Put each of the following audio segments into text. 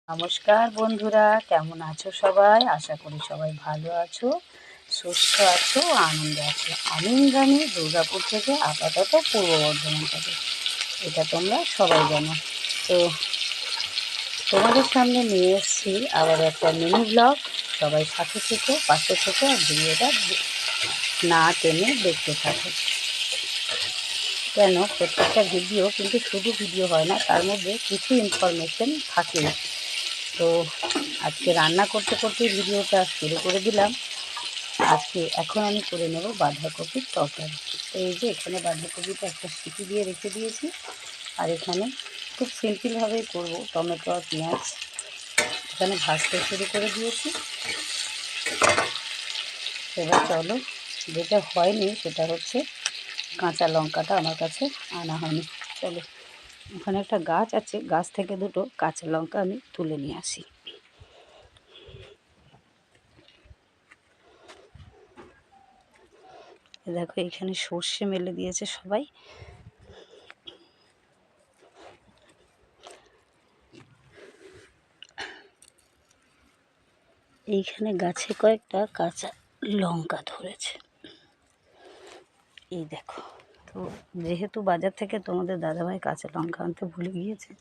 নমস্কার বন্ধুরা, কেমন আছো সবাই? আশা করি সবাই ভালো আছো, সুস্থ আছো, আনন্দে আছো। আমি ইন্দ্রাণী, দুর্গাপুর থেকে, আপাতত পূর্ব বর্ধমান থেকে। এটা তোমরা সবাই জানো। তো তোমাদের সামনে নিয়ে এসেছি আবার একটা মিনি ব্লগ। সবাই সাথে থেকে পাশে থেকে আর ভিডিওটা না টেনে দেখতে থাকো। কেন প্রত্যেকটা ভিডিও কিন্তু শুধু ভিডিও হয় না, তার মধ্যে কিছু ইনফরমেশন থাকে। তো আজকে রান্না করতে করতেই ভিডিওটা শুরু করে দিলাম। এখন আমি করে নেব বাঁধাকপির তরকারি। তো এই যে এখানে বাঁধাকপিটা একটা সিটি দিয়ে রেখে দিয়েছি, আর এখানে খুব সিম্পলভাবেই করব, টমেটো আর পেঁয়াজ এখানে ভাজতে শুরু করে দিয়েছি। এবার চলো, যেটা হয়নি সেটা হচ্ছে কাঁচা লঙ্কাটা আমার কাছে আনা হয়নি। চলো, ওখানে একটা গাছ আছে, গাছ থেকে দুটো কাঁচা লঙ্কা আমি তুলে নিয়ে আসি। দেখো এখানে সর্ষে মেলে দিয়েছে সবাই। এইখানে গাছে কয়েকটা কাঁচা লঙ্কা ধরেছে, এই দেখো। তো যেহেতু বাজার থেকে তোমাদের দাদাভাই কাঁচা লঙ্কা আনতে ভুলে গিয়েছে,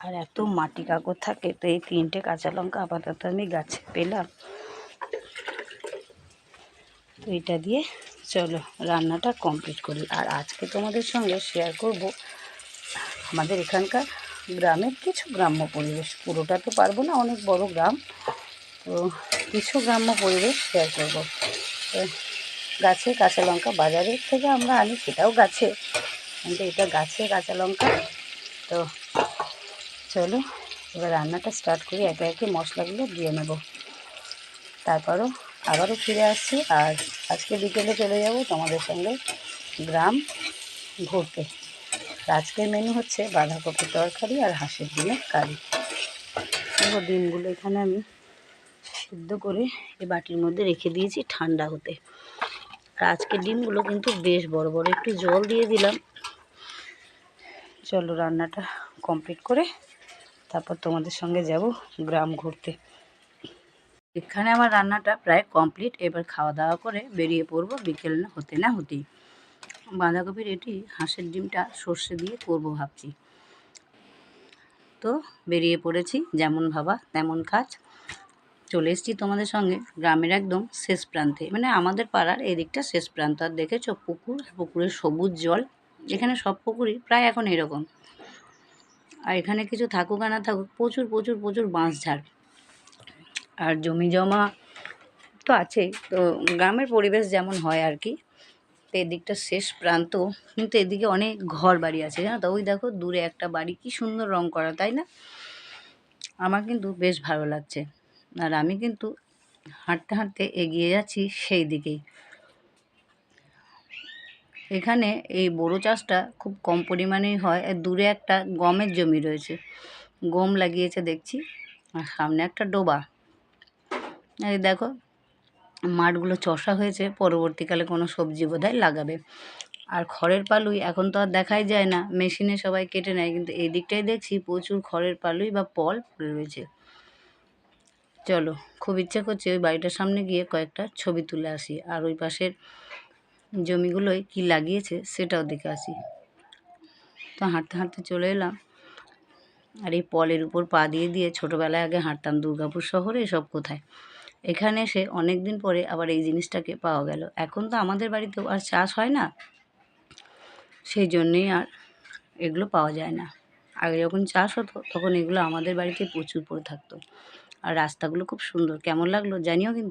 আর এত মাটি কাকড় থাকে, তো এই 3টে কাঁচা লঙ্কা আপাতত আমি গাছে পেলাম। তো এটা দিয়ে চলো রান্নাটা কমপ্লিট করি। আর আজকে তোমাদের সঙ্গে শেয়ার করব আমাদের এখানকার গ্রামের কিছু গ্রাম্য পরিবেশ। পুরোটা তো পারবো না, অনেক বড় গ্রাম, তো কিছু গ্রাম্য পরিবেশ শেয়ার করব। তো গাছে কাঁচা লঙ্কা বাজারের থেকে আমরা আনি, সেটাও গাছে, কিন্তু এটা গাছে কাঁচা লঙ্কা। তো চলো এবার রান্নাটা স্টার্ট করি। একে একে মশলাগুলো দিয়ে নেব, তারপরও আবারও ফিরে আসছি। আর আজকে বিকেলে চলে যাব তোমাদের সঙ্গে গ্রাম ঘুরতে। আজকের মেনু হচ্ছে বাঁধাকপির তরকারি আর হাঁসের ডিমের কারি। পুরো ডিমগুলো এখানে আমি সিদ্ধ করে এই বাটির মধ্যে রেখে দিয়েছি ঠান্ডা হতে। আর আজকের ডিমগুলো কিন্তু বেশ বড় বড়, একটু জল দিয়ে দিলাম। চলো রান্নাটা কমপ্লিট করে তারপর তোমাদের সঙ্গে যাব গ্রাম ঘুরতে। এখানে আমার রান্নাটা প্রায় কমপ্লিট। এবার খাওয়া দাওয়া করে বেরিয়ে পড়বো বিকেল হতে না হতেই। বাঁধাকপির এটি হাঁসের ডিমটা সর্ষে দিয়ে করবো ভাবছি। তো বেরিয়ে পড়েছি, যেমন ভাবা তেমন কাজ। চলে এসেছি তোমাদের সঙ্গে গ্রামের একদম শেষ প্রান্তে, মানে আমাদের পাড়ার এদিকটা শেষ প্রান্ত। আর দেখেছো পুকুর, পুকুরের সবুজ জল। এখানে সব পুকুরই প্রায় এখন এরকম। আর এখানে কিছু থাকুক আর না থাকুক, প্রচুর প্রচুর প্রচুর বাঁশঝাড় আর জমি জমা তো আছেই। তো গ্রামের পরিবেশ যেমন হয় আর কি। তো এদিকটা শেষ প্রান্ত, কিন্তু এদিকে অনেক ঘর বাড়ি আছে, জানো তো। ওই দেখো দূরে একটা বাড়ি, কি সুন্দর রং করা, তাই না? আমার কিন্তু বেশ ভালো লাগছে। আর আমি কিন্তু হাঁটতে হাঁটতে এগিয়ে যাচ্ছি সেই দিকেই। এখানে এই বোরো চাষটা খুব কম পরিমাণেই হয়। আর দূরে একটা গমের জমি রয়েছে, গম লাগিয়েছে দেখছি। আর সামনে একটা ডোবা। এই দেখো মাঠগুলো চষা হয়েছে, পরবর্তীকালে কোনো সবজি বোধহয় লাগাবে। আর খড়ের পালুই এখন তো আর দেখাই যায় না, মেশিনে সবাই কেটে নেয়, কিন্তু এই দিকটাই দেখছি প্রচুর খড়ের পালুই বা পল পড়ে রয়েছে। চলো, খুব ইচ্ছে করছে ওই বাড়িটার সামনে গিয়ে কয়েকটা ছবি তুলে আসি, আর ওই পাশের জমিগুলোয় কি লাগিয়েছে সেটাও দেখে আসি। তো হাঁটতে হাঁটতে চলে এলাম। আর এই পলের উপর পা দিয়ে দিয়ে ছোটোবেলায় আগে হাঁটতাম, দুর্গাপুর শহরে এসব কোথায়। এখানে এসে অনেক দিন পরে আবার এই জিনিসটাকে পাওয়া গেল। এখন তো আমাদের বাড়িতেও আর চাষ হয় না, সেই জন্যেই আর এগুলো পাওয়া যায় না। আগে যখন চাষ হতো তখন এগুলো আমাদের বাড়িতে প্রচুর পড়ে থাকতো। আর রাস্তাগুলো খুব সুন্দর, কেমন লাগলো জানিও কিন্তু।